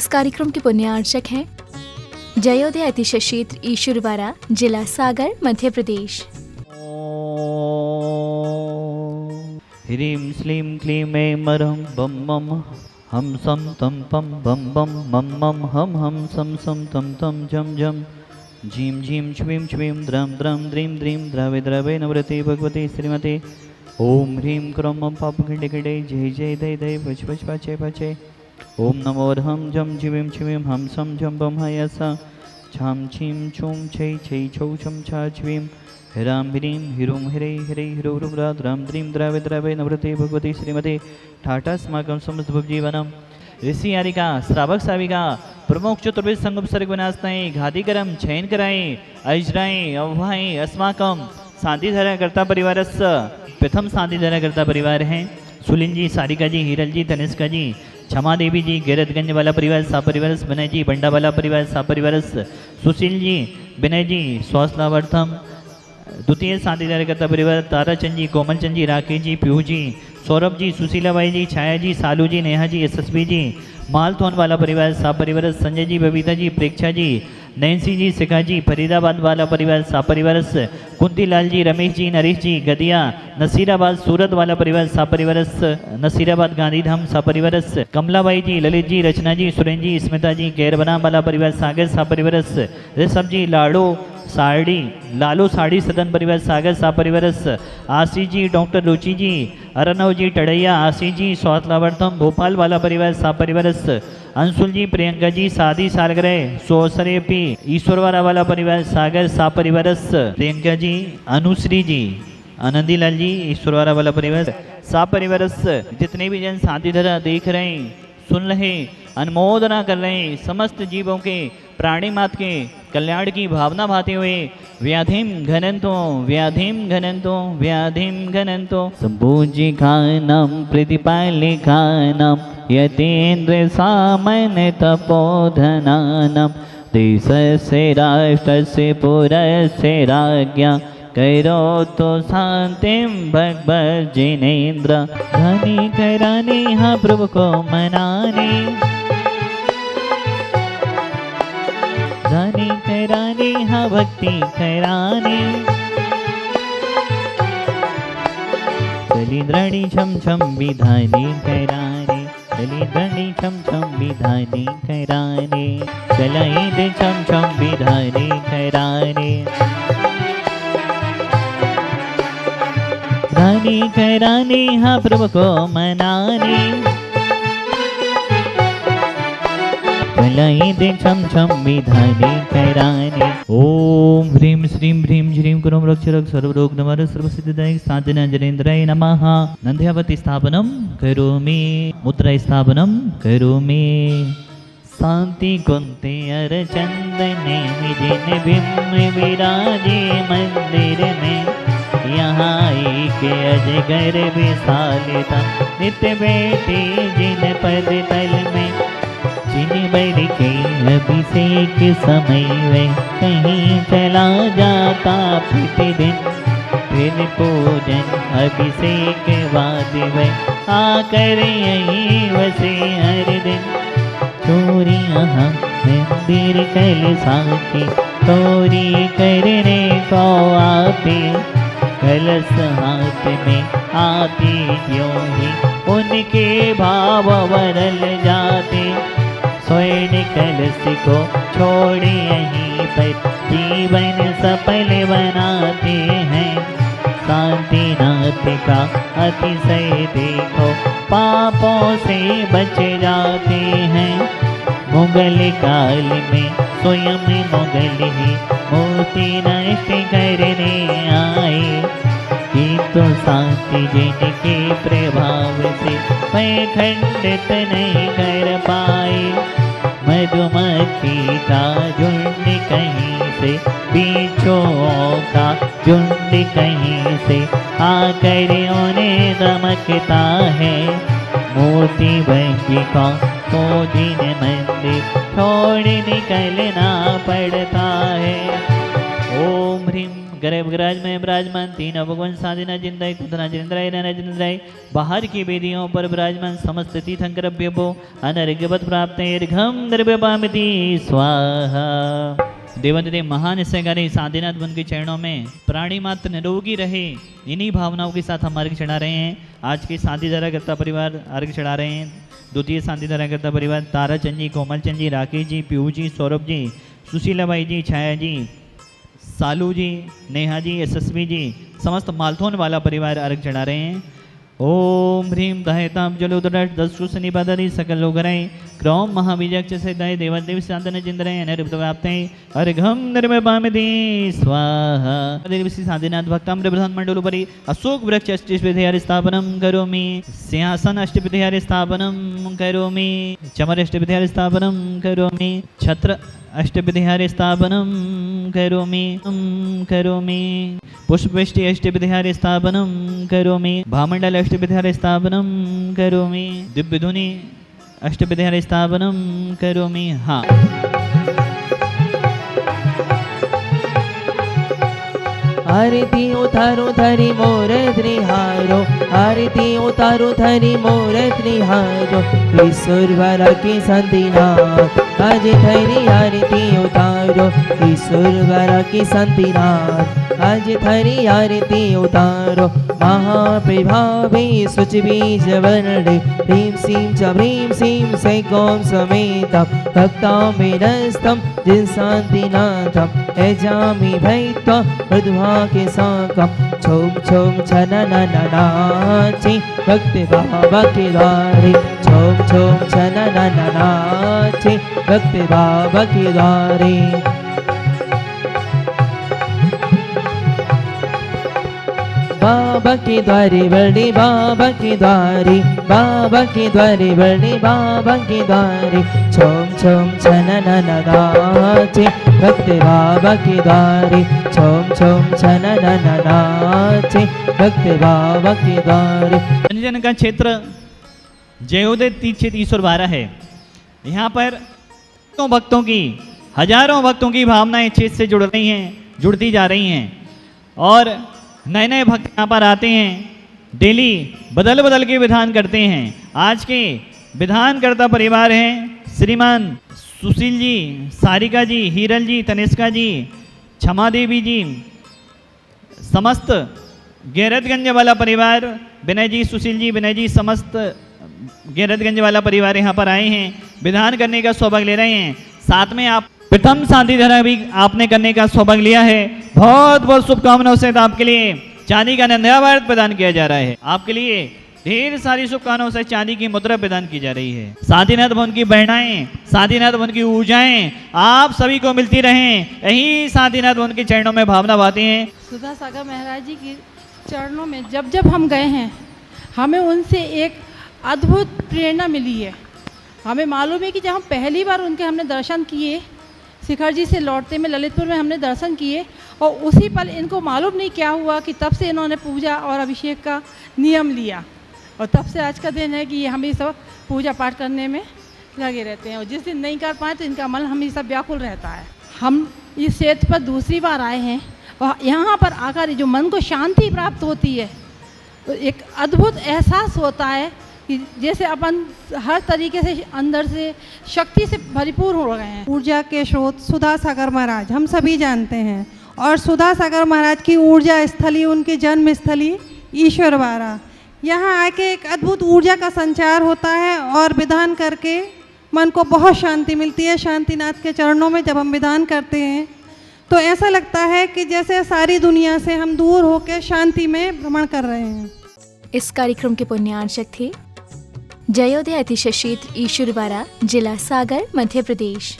इस कार्यक्रम के पुण्यार्चक हैं जयोदय अतिशय क्षेत्र ईश्वरवाड़ा, जिला सागर, मध्य प्रदेश। ह्रीं श्लीं क्लीं ऐं मरहं बम मम हम सम तम पम बम बम मम मम हम सम सम तम तम झम झम झीं झीं छ्वीं छ्वीं द्रं द्रं द्रीं द्रीं द्रवे द्रवे नवरते भगवते श्रीमते ओम ह्रीं क्रम मम पाप खिंडे खिंडे जय जय दय दय पच पच पचे पचे ओम नमो हम झम झिवीं छिवीं हम सम झम बम हयसा छाम छीं छूं छै छै छौ छम छा छ्वीं ह्रां ह्रीं ह्रूं ह्रै ह्रै ह्रौ ह्रा द्रां द्रीं द्रावे द्रावे नवरते भगवते श्रीमते ठाटा स्माकं समस्त भुवजीवनम् ऋषि यारिका श्रावक साविका प्रमुख चतुर्वेद संगम सर्ग विनाशनाय घातिकरम चयन कराय अजराय अवहाय अस्माकं शांतिधारा कर्ता परिवारस्य प्रथम शांतिधारा कर्ता परिवार हैं सुलिन जी, सारिका जी, हीरल जी, तनिष्का जी, क्षमा देवी जी, गैरतगंज वाला परिवार सा परिवार, विनय जी, बंडा वाला परिवार सा परिवार, सुशील जी, विनय जी, स्वास्थ्य लाभार्थम द्वितीय शांतिधारा कर्ता परिवार ताराचंद जी, कोमलचंद जी, राकेश जी, पीयूष जी, सौरभ जी, सुशीलाबाई जी, छाया जी, सालू जी, नेहा जी, एसएसबी जी, मालथोन वाला परिवार सा परिवार, संजय जी, बबीता जी, प्रेक्षा जी, नैन्सी जी, शिखा जी, फरीदाबाद वाला परिवार सा परिवार, कुंती लाल जी, रमेश जी, नरेश जी, गदिया, नसीराबाद सूरत वाला परिवार सा परिवार, नसीराबाद गांधीधाम सा परिवार, कमलाबाई जी, ललित जी, रचना जी, सुरेन जी, स्मिता जी, गैरबनाम वाला परिवार सागर सा परिवार, ऋषभ जी, लालू साड़ी सदन परिवार सागर सा परिवार, आशीष जी, डॉक्टर रुचि जी, अरनव जी, टड़ैया, आशीष जी, स्वास्थ्य लाभार्थम भोपाल वाला परिवार सा परिवार, अंशुल जी, प्रियंका जी, शादी सालगिरह सोसरे पी ईश्वरवाड़ा वाला परिवार सागर सा परिवार, प्रियंका जी, अनुश्री जी, आनंदी लाल जी, ईश्वरवाड़ा वाला परिवार सा परिवार, जितने भी जन शांतिधारा देख रहे हैं, सुन रहे, अनुमोदना कर रहे हैं, समस्त जीवों के प्राणी मात्र के कल्याण की भावना भाते हुए व्याधिम घनंतो संपूज्य खानम प्रतिपालिकानम यतेन्द्र सामन तपोधनानम देशस्य राष्ट्रस्य पुरस्य राज्ञा करोतु शांतिं भगवत् जिनेन्द्र धनी कराने हाँ प्रभु को मनाने धनी कराने हाँ भक्ति कराने चली द्रणी छम छम विधानी कराने चली द्रणी छम छम विधानी कराने चलाई दे छम छम विधानी कराने धनी कराने हाँ प्रभु को मनाने चलाई दे छम छम विधानी कराने ओम ह्रीं श्रीं ह्रीं श्रीं कुरुम रक्षरक सर्वरोग नमः सर्वसिद्धिदायक साधना जनेन्द्राय नमः नंद्यावती स्थापनम करोमि मुद्रा स्थापनम करोमि शांति कुंते अर चंदने जिन बिम्ब विराजे मंदिर में यहाँ एक अजगर विशालता नित्य बैठे जिन पद तल में जिन बैठ के अभिषेक समय वह कहीं चला जाता प्रतिदिन फिर पूजन अभिषेक बाद वह आकर यहीं वसे हर दिन चोरी यहाँ मंदिर कल साथी चोरी करने को आते कलश हाथ में आती क्यों ही उनके भाव बदल जाते स्वर्ण कलश को छोड़ यहीं पर जीवन सफल बनाते हैं शांतिनाथ का अतिशय देखो पापों से बच जाते हैं मुगल काल में स्वयं मुगल ही मूर्ति नष्ट करने आए किंतु शांति जिनके प्रभाव से मैं खंडित नहीं कर पाए मधुमक्खी का झुंड कहीं से बिच्छुओं का झुंड कहीं से आकर उन्हें दमकता है मोती बंजी का तो दिन मंदिर छोड़ निकलना पड़ता है ओम ह्रीं गर्भगृह में विराजमान तीन भगवान साधिना जिंदय कुंदना जिंद्राय नैना जिंद्राय बाहर की वेदियों पर विराजमान समस्त तीर्थंकर भ्यपो अनर्घ्यवत प्राप्त घम द्रव्यपामिति स्वाहा। देवादिदेव महान निश्चयकारी साधीनाथ वन के चरणों में प्राणी मात्र निरोगी रहे, इन्हीं भावनाओं के साथ हम अर्घ चढ़ा रहे हैं। आज के साथीधारा करता परिवार अर्घ चढ़ा रहे हैं। द्वितीय साथीधारा करता परिवार ताराचंद जी, कोमलचंद जी, राकेश जी, पीयूष जी, सौरभ जी, सुशीलाबाई जी, छाया जी, सालू जी, नेहा जी, यशस्वी जी, समस्त मालथोन वाला परिवार अर्घ चढ़ा रहे हैं। ओम ह्रीम दहेताम जलोदरट दस्रु सनिपादरी सकल लोगराय क्रौम महाविजक्ष से दय देवदेव शांतन जिंद्रय अनर्भव्याप्तय अर्घम निर्मपामिति स्वाहा। देवसी साधीनाथ भक्ताम्र प्रधान मंडल उपरि अशोक वृक्ष अष्टविधेयर स्थापनम करोमि, सिंहासन अष्टविधेयर स्थापनम करोमि, चमर अष्टविधेयर स्थापनम करोमि, छत्र अष्टविधेयर स्थापनम करोमि, पुष्पवृष्टि अष्टविधेयर स्थापनम करोमि, भामंडल अष्टविधेयर स्थापनम करोमि, दिव्यधुनि अष्टविधेयर स्थापनम करोमि। हाँ, आरती उतारो धरी मोर त्रिहारो, आरती उतारो धरी मोर त्रिहारो, ईश्वर वाला की संतिनाथ आज धरी आरती उतारो, ईश्वर वाला की संतिनाथ आज धरी आरती उतारो। महाप्रभावे शुचि बीज वर्णे ह्रीं सीं च ह्रीं सीं सैकौं समेतं भक्तामिरस्तं जिनशान्तिनाथं यजामि भैत्वा मृद्वा के साकं छोम छोम छननननाचि भक्ति बाबा के द्वारे, छोम छोम छननननाचि भक्ति बाबा के द्वारे। बाबा के द्वारे बड़े बाबा के द्वारे, बाबा के द्वारे बड़े बाबा के द्वारे, छोम छोम छननननाचे भक्ति बाबा के द्वारे, छोम छोम छननननाचे भक्ति बाबा के द्वारे। जन का क्षेत्र जयोदय तीर्थ क्षेत्र ईश्वरवारा है। यहाँ पर भक्तों की हजारों भक्तों की भावनाएं क्षेत्र से जुड़ रही हैं, जुड़ती जा रही हैं और नए नए भक्त यहाँ पर आते हैं, डेली बदल बदल के विधान करते हैं। आज के विधानकर्ता परिवार हैं श्रीमान सुशील जी, सारिका जी, हीरल जी, तनिष्का जी, क्षमा देवी जी, समस्त गैरतगंज वाला परिवार, विनय जी, सुशील जी, विनय जी, समस्त गैरतगंज वाला परिवार यहाँ पर आए हैं, विधान करने का सौभाग्य ले रहे हैं। साथ में आप प्रथम साथीधारा भी आपने करने का सौभाग्य लिया है। बहुत बहुत शुभकामनाओं से आपके लिए चांदी का नंदावार्त प्रदान किया जा रहा है। आपके लिए ढेर सारी शुभकामनाओं से चांदी की मुद्रा प्रदान की जा रही है। साधीनाथ भवन की बहनाएं, साधीनाथ भवन की ऊर्जाएं आप सभी को मिलती रहें, यही साधीनाथ भवन के चरणों में भावना बातें हैं। सुधा सागर महाराज जी के चरणों में जब जब हम गए हैं, हमें उनसे एक अद्भुत प्रेरणा मिली है। हमें मालूम है कि जब हम पहली बार उनके हमने दर्शन किए, शिखर जी से लौटते में ललितपुर में हमने दर्शन किए और उसी पल इनको मालूम नहीं क्या हुआ कि तब से इन्होंने पूजा और अभिषेक का नियम लिया और तब से आज का दिन है कि ये हम ये सब पूजा पाठ करने में लगे रहते हैं और जिस दिन नहीं कर पाए तो इनका मन हमेशा व्याकुल रहता है। हम इस क्षेत्र पर दूसरी बार आए हैं और यहाँ पर आकर जो मन को शांति प्राप्त होती है, तो एक अद्भुत एहसास होता है कि जैसे अपन हर तरीके से अंदर से शक्ति से भरपूर हो गए हैं। ऊर्जा के स्रोत सुधा सागर महाराज हम सभी जानते हैं और सुधा सागर महाराज की ऊर्जा स्थली, उनकी जन्म स्थली ईश्वरवारा, यहाँ आके एक अद्भुत ऊर्जा का संचार होता है और विधान करके मन को बहुत शांति मिलती है। शांतिनाथ के चरणों में जब हम विधान करते हैं तो ऐसा लगता है कि जैसे सारी दुनिया से हम दूर होकर शांति में भ्रमण कर रहे हैं। इस कार्यक्रम के पुण्यार्चक थे जयोदय अतिशय क्षेत्र ईश्वरवारा, जिला सागर, मध्य प्रदेश।